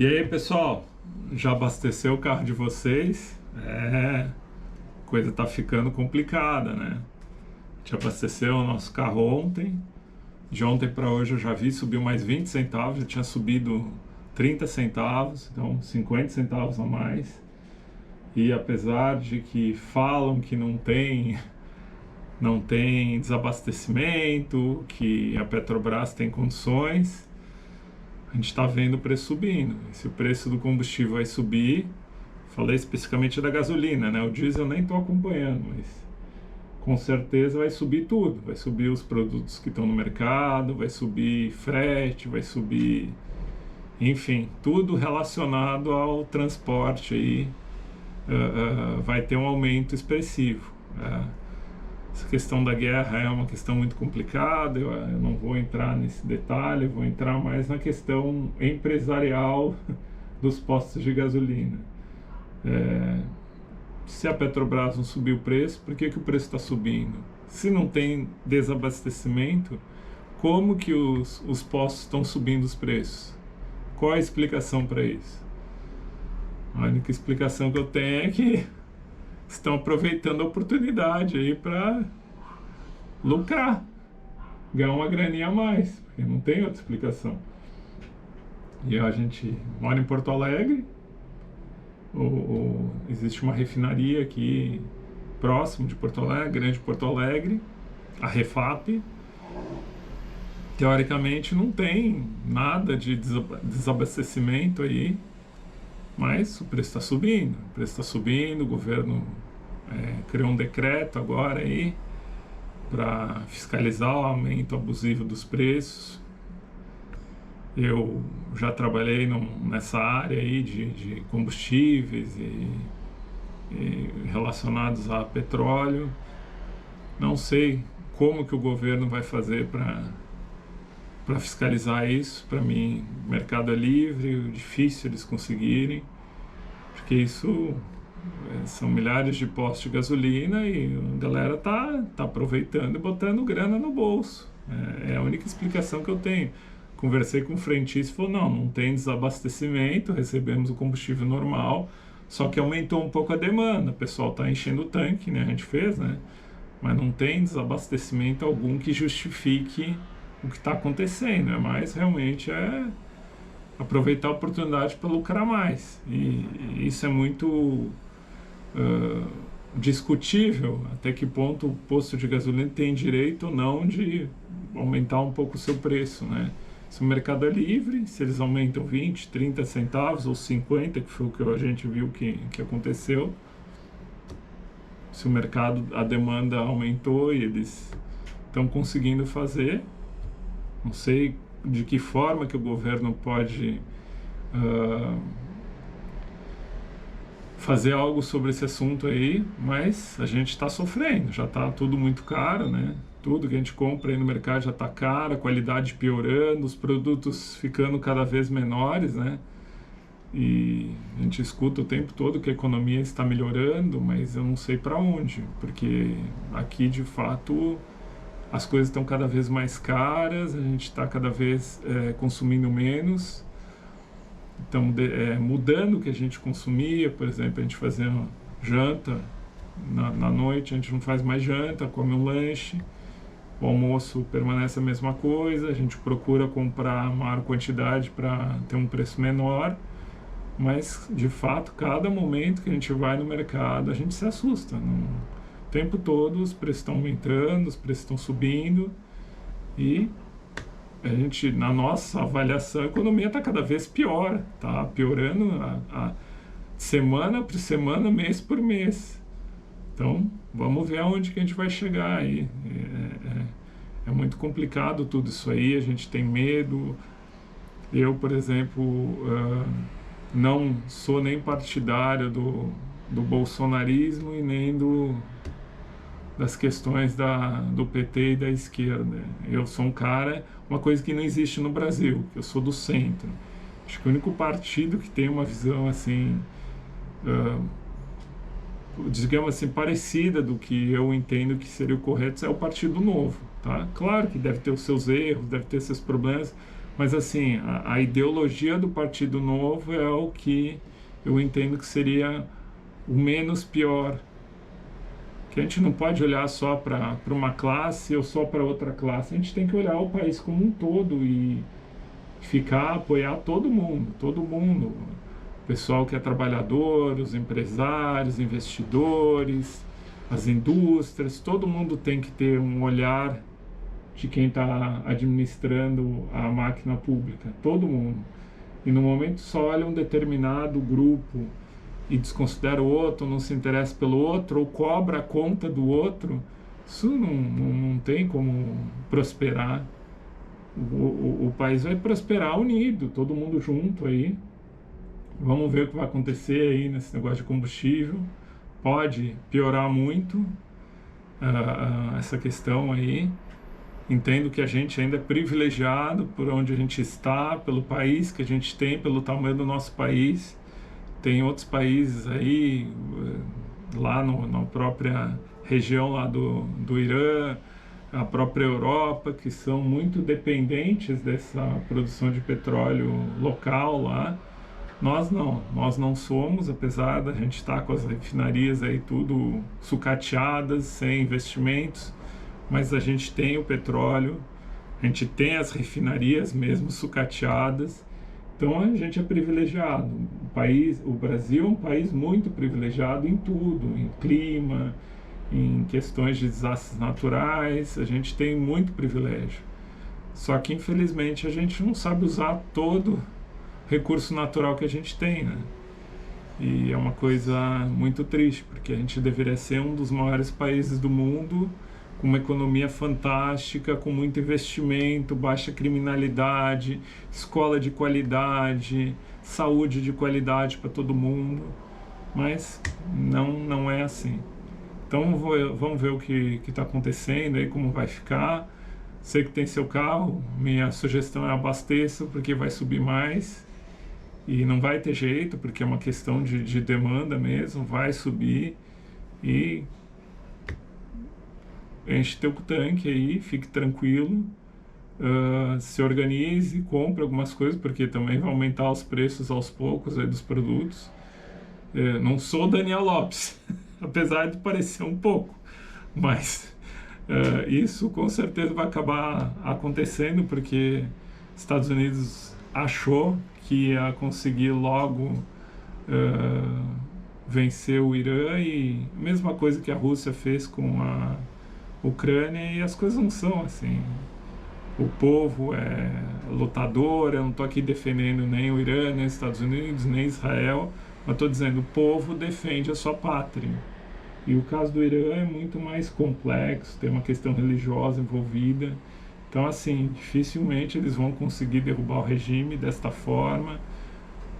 E aí, pessoal, já abasteceu o carro de vocês? Coisa tá ficando complicada, né? A gente abasteceu o nosso carro ontem. De ontem para hoje eu já vi subiu mais 20 centavos, já tinha subido 30 centavos, então 50 centavos a mais. E apesar de que falam que não tem desabastecimento, que a Petrobras tem condições, a gente está vendo o preço subindo. E se o preço do combustível vai subir, falei especificamente da gasolina, né? O diesel eu nem estou acompanhando, mas com certeza vai subir tudo. Vai subir os produtos que estão no mercado, vai subir frete, vai subir, enfim, tudo relacionado ao transporte aí vai ter um aumento expressivo. Essa questão da guerra é uma questão muito complicada, eu não vou entrar nesse detalhe, eu vou entrar mais na questão empresarial dos postos de gasolina. Se a Petrobras não subir o preço, por que o preço está subindo? Se não tem desabastecimento, como que os postos estão subindo os preços? Qual a explicação para isso? A única explicação que eu tenho é que estão aproveitando a oportunidade aí para lucrar, ganhar uma graninha a mais, porque não tem outra explicação. E a gente mora em Porto Alegre, existe uma refinaria aqui próximo de Porto Alegre, Grande Porto Alegre, a Refap. Teoricamente não tem nada de desabastecimento aí, mas o preço está subindo. O preço está subindo, o governo criou um decreto agora aí para fiscalizar o aumento abusivo dos preços. Eu já trabalhei nessa área aí de combustíveis e relacionados a petróleo. Não sei como que o governo vai fazer para fiscalizar isso. Para mim, o mercado é livre, difícil eles conseguirem, porque isso são milhares de postos de gasolina e a galera tá aproveitando e botando grana no bolso. É a única explicação que eu tenho. Conversei com o frentista e falou, não tem desabastecimento, recebemos o combustível normal, só que aumentou um pouco a demanda, o pessoal está enchendo o tanque, né, a gente fez, né, mas não tem desabastecimento algum que justifique o que está acontecendo, mas realmente é aproveitar a oportunidade para lucrar mais, e isso é muito discutível, até que ponto o posto de gasolina tem direito ou não de aumentar um pouco o seu preço, né? Se o mercado é livre, se eles aumentam 20, 30 centavos ou 50, que foi o que a gente viu que aconteceu, se o mercado, a demanda aumentou e eles estão conseguindo fazer, não sei de que forma que o governo pode fazer algo sobre esse assunto aí, mas a gente está sofrendo, já está tudo muito caro, né? Tudo que a gente compra aí no mercado já está caro, a qualidade piorando, os produtos ficando cada vez menores, né? E a gente escuta o tempo todo que a economia está melhorando, mas eu não sei para onde, porque aqui de fato as coisas estão cada vez mais caras, a gente está cada vez consumindo menos. Então, mudando o que a gente consumia, por exemplo, a gente fazia uma janta na noite, a gente não faz mais janta, come um lanche, o almoço permanece a mesma coisa, a gente procura comprar maior quantidade para ter um preço menor, mas, de fato, cada momento que a gente vai no mercado, a gente se assusta. O tempo todo os preços estão aumentando, os preços estão subindo e a gente, na nossa avaliação, a economia está cada vez pior, está piorando semana por semana, mês por mês. Então, vamos ver aonde que a gente vai chegar aí. É muito complicado tudo isso aí, a gente tem medo. Eu, por exemplo, não sou nem partidário do bolsonarismo e nem das questões do PT e da esquerda. Eu sou um cara, uma coisa que não existe no Brasil, eu sou do centro. Acho que o único partido que tem uma visão assim, digamos assim, parecida do que eu entendo que seria o correto é o Partido Novo, tá? Claro que deve ter os seus erros, deve ter seus problemas, Mas assim, a ideologia do Partido Novo é o que eu entendo que seria o menos pior. Que a gente não pode olhar só para uma classe ou só para outra classe. A gente tem que olhar o país como um todo e apoiar todo mundo, todo mundo. O pessoal que é trabalhador, os empresários, investidores, as indústrias, todo mundo tem que ter um olhar de quem está administrando a máquina pública, todo mundo. E no momento só olha um determinado grupo e desconsidera o outro, não se interessa pelo outro, ou cobra a conta do outro, isso não tem como prosperar. O país vai prosperar unido, todo mundo junto aí. Vamos ver o que vai acontecer aí nesse negócio de combustível. Pode piorar muito essa questão aí. Entendo que a gente ainda é privilegiado por onde a gente está, pelo país que a gente tem, pelo tamanho do nosso país. Tem outros países aí, lá na própria região lá do Irã, a própria Europa, que são muito dependentes dessa produção de petróleo local lá. Nós não somos, apesar da gente estar com as refinarias aí tudo sucateadas, sem investimentos, mas a gente tem o petróleo, a gente tem as refinarias mesmo sucateadas, então a gente é privilegiado. O Brasil é um país muito privilegiado em tudo, em clima, em questões de desastres naturais, a gente tem muito privilégio. Só que infelizmente a gente não sabe usar todo recurso natural que a gente tem, né? E é uma coisa muito triste, porque a gente deveria ser um dos maiores países do mundo, com uma economia fantástica, com muito investimento, baixa criminalidade, escola de qualidade, saúde de qualidade para todo mundo, mas não é assim. Então vamos ver o que está acontecendo aí, como vai ficar. Sei que tem seu carro, minha sugestão é abasteça, porque vai subir mais. E não vai ter jeito, porque é uma questão de demanda mesmo, vai subir. E enche teu tanque aí, fique tranquilo. Se organize, compre algumas coisas, porque também vai aumentar os preços aos poucos aí dos produtos. Não sou Daniel Lopes, apesar de parecer um pouco, mas isso com certeza vai acabar acontecendo, porque Estados Unidos achou que ia conseguir logo vencer o Irã, e a mesma coisa que a Rússia fez com a Ucrânia, e as coisas não são assim. O povo é lutador, eu não estou aqui defendendo nem o Irã, nem os Estados Unidos, nem Israel, mas estou dizendo, o povo defende a sua pátria. E o caso do Irã é muito mais complexo, tem uma questão religiosa envolvida. Então, assim, dificilmente eles vão conseguir derrubar o regime desta forma.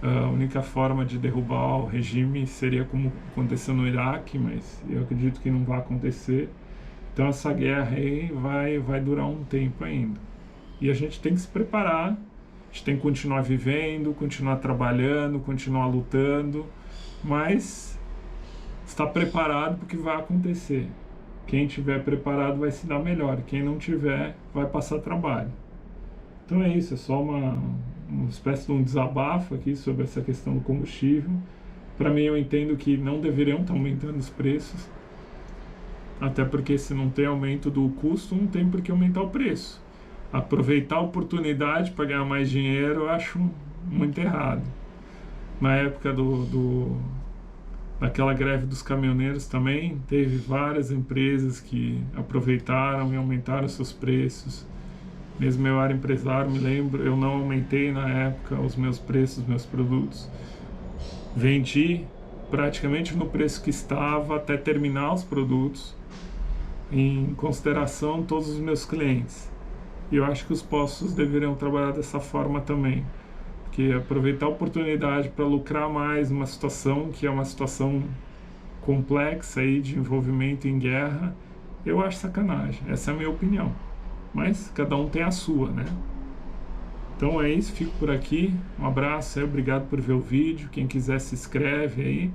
A única forma de derrubar o regime seria como aconteceu no Iraque, mas eu acredito que não vai acontecer. Então, essa guerra aí vai durar um tempo ainda. E a gente tem que se preparar, a gente tem que continuar vivendo, continuar trabalhando, continuar lutando, mas estar preparado para o que vai acontecer. Quem estiver preparado vai se dar melhor, quem não tiver vai passar trabalho. Então é isso, é só uma espécie de um desabafo aqui sobre essa questão do combustível. Para mim, eu entendo que não deveriam estar aumentando os preços, até porque se não tem aumento do custo, não tem por que aumentar o preço. Aproveitar a oportunidade para ganhar mais dinheiro, eu acho muito errado. Na época daquela greve dos caminhoneiros também, teve várias empresas que aproveitaram e aumentaram seus preços. Mesmo eu era empresário, me lembro, eu não aumentei na época os meus preços, os meus produtos. Vendi praticamente no preço que estava até terminar os produtos, em consideração todos os meus clientes. E eu acho que os postos deveriam trabalhar dessa forma também, porque aproveitar a oportunidade para lucrar mais numa situação que é uma situação complexa aí de envolvimento em guerra, eu acho sacanagem. Essa é a minha opinião, mas cada um tem a sua, né? Então é isso, fico por aqui, um abraço aí, obrigado por ver o vídeo. Quem quiser se inscreve aí,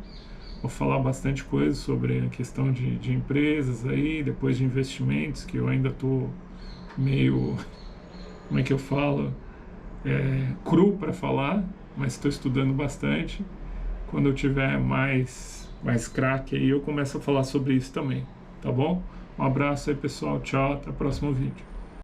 vou falar bastante coisa sobre a questão de empresas aí, depois de investimentos, que eu ainda estou meio, como é que eu falo, cru para falar, mas estou estudando bastante. Quando eu tiver mais craque aí, eu começo a falar sobre isso também, tá bom? Um abraço aí, pessoal. Tchau, até o próximo vídeo.